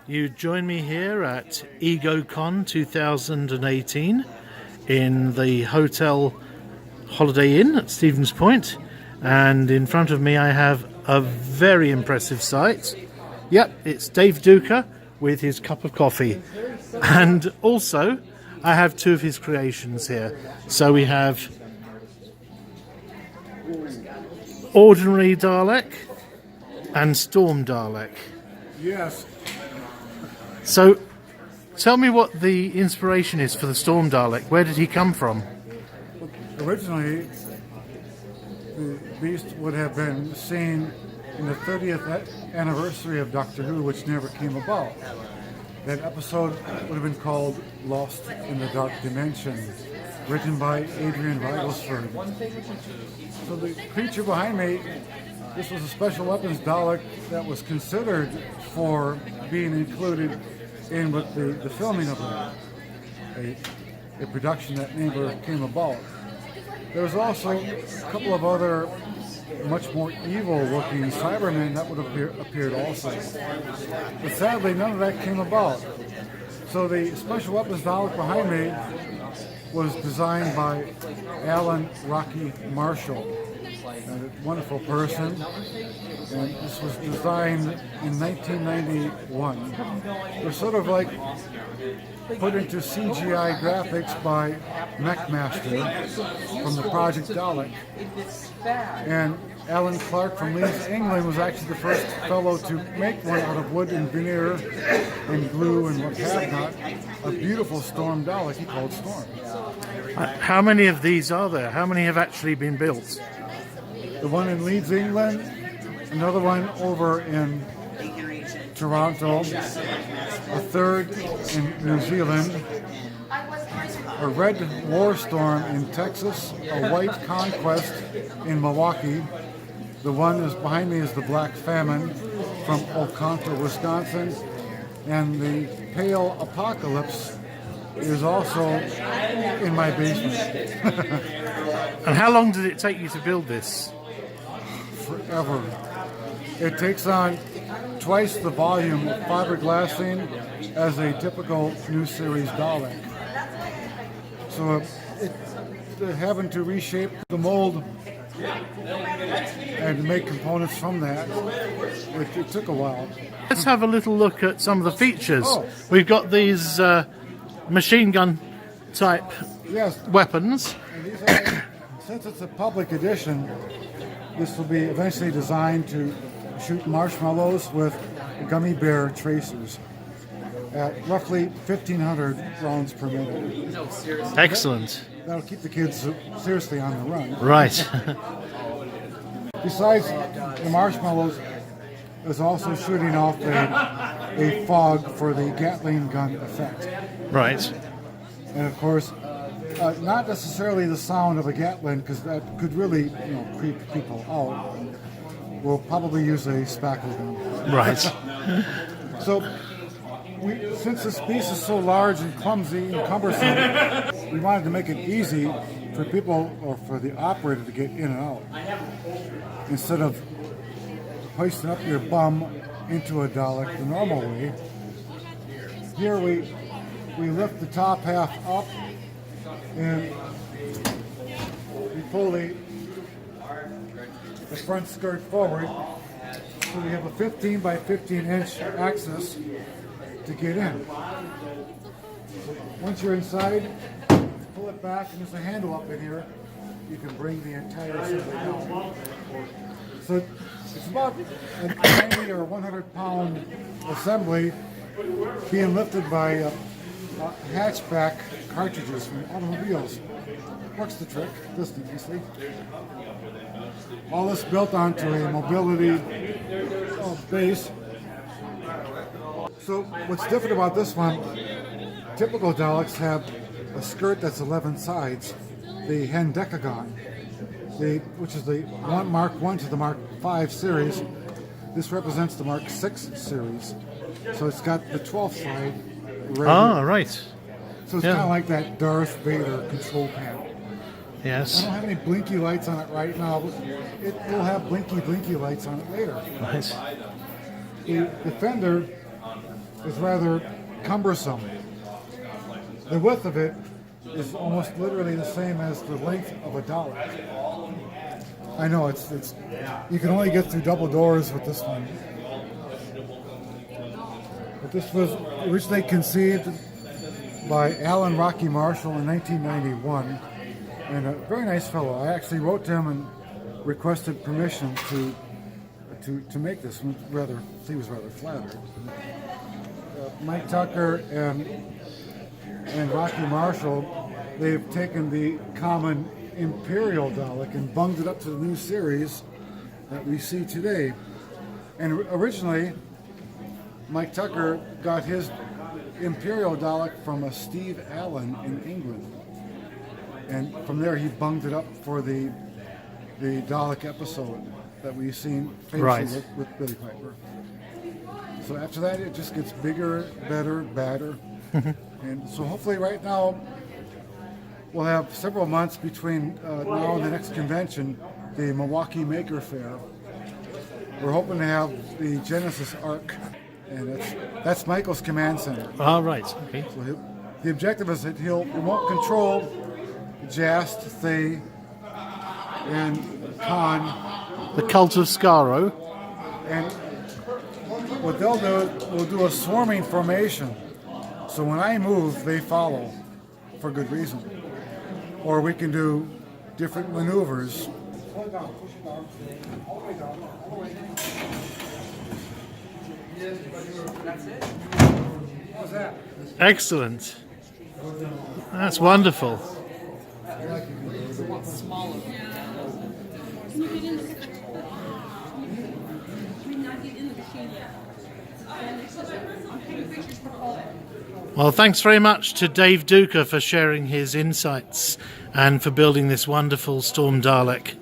You join me here at Egocon 2018 in the Hotel Holiday Inn at Stevens Point, and in front of me I have a very impressive sight. Yep, it's Dave Duca with his cup of coffee, and also I have two of his creations here. So we have Ordinary Dalek and Storm Dalek. Yes. So, tell me what the inspiration is for the Storm Dalek. Where did he come from? Originally, the beast would have been seen in the 30th anniversary of Doctor Who, which never came about. That episode would have been called Lost in the Dark Dimension, written by Adrian Rigelsford. So the creature behind me, this was a special weapons Dalek that was considered for being included in with the filming of a production that never came about. There was also a couple of other much more evil-looking Cybermen that would have appeared also. But sadly, none of that came about. So the special weapons Dalek behind me was designed by Alan Rocky Marshall, a wonderful person. And this was designed in 1991. It was sort of like put into CGI graphics by MechMaster from the Project Dalek. And Alan Clark from Leeds, England was actually the first fellow to make one out of wood and veneer and glue and what have not. A beautiful Storm Dalek he called Storm. How many of these are there? How many have actually been built? The one in Leeds, England, another one over in Toronto, a third in New Zealand, a red War Storm in Texas, a white Conquest in Milwaukee. The one is behind me is the Black Famine from Oconto, Wisconsin, and the Pale Apocalypse is also in my basement. And how long did it take you to build this? Forever. It takes on twice the volume of fiberglassing as a typical new series Dalek. So having to reshape the mold and make components from that, it took a while. Let's have a little look at some of the features. Oh. We've got these machine gun type weapons. And these are, since it's a public edition, this will be eventually designed to shoot marshmallows with gummy bear tracers at roughly 1,500 rounds per minute. Excellent. That'll keep the kids seriously on the run. Right. Besides the marshmallows, is also shooting off a fog for the Gatling gun effect. Right. And of course, not necessarily the sound of a Gatling, because that could really, creep people out. We'll probably use a spackle gun. Right. So, since this piece is so large and clumsy and cumbersome, we wanted to make it easy for people or for the operator to get in and out. Instead of hoisting up your bum into a Dalek the normal way, here we lift the top half up and we pull the front skirt forward, so we have a 15 by 15 inch axis to get in. So once you're inside, pull it back, and there's a handle up in here. You can bring the entire assembly down. So it's about a 90 or 100 pound assembly being lifted by hatchback cartridges from automobiles. Works the trick, doesn't it, nicely? All this built onto a mobility base. So what's different about this one, typical Daleks have a skirt that's 11 sides, the Egocon, which is the Mark 1 to the Mark 5 series. This represents the Mark 6 series. So it's got the 12th side. Right. So it's kind of like that Darth Vader control panel. Yes. I don't have any blinky lights on it right now, but it will have blinky lights on it later. Right. The Defender is rather cumbersome. The width of it is almost literally the same as the length of a Dalek. I know it's you can only get through double doors with this one. But this was originally conceived by Alan Rocky Marshall in 1991, and a very nice fellow. I actually wrote to him and requested permission to make this one. He was rather flattered. Mike Tucker and Rocky Marshall, they've taken the common Imperial Dalek and bunged it up to the new series that we see today. And originally, Mike Tucker got his Imperial Dalek from a Steve Allen in England. And from there he bunged it up for the Dalek episode that we've seen famously with Billy Piper. So after that it just gets bigger, better, badder. And so hopefully right now we'll have several months between now and the next convention, the Milwaukee Maker Faire. We're hoping to have the Genesis Arc, and that's Michael's command center. All right. Okay. So the objective is that he won't control Jast, Thay, and Khan. The Cult of Skaro. And what they'll do, we'll do a swarming formation. So when I move, they follow for good reason. Or we can do different maneuvers. Excellent. That's wonderful. Well, thanks very much to Dave Duca for sharing his insights and for building this wonderful Storm Dalek.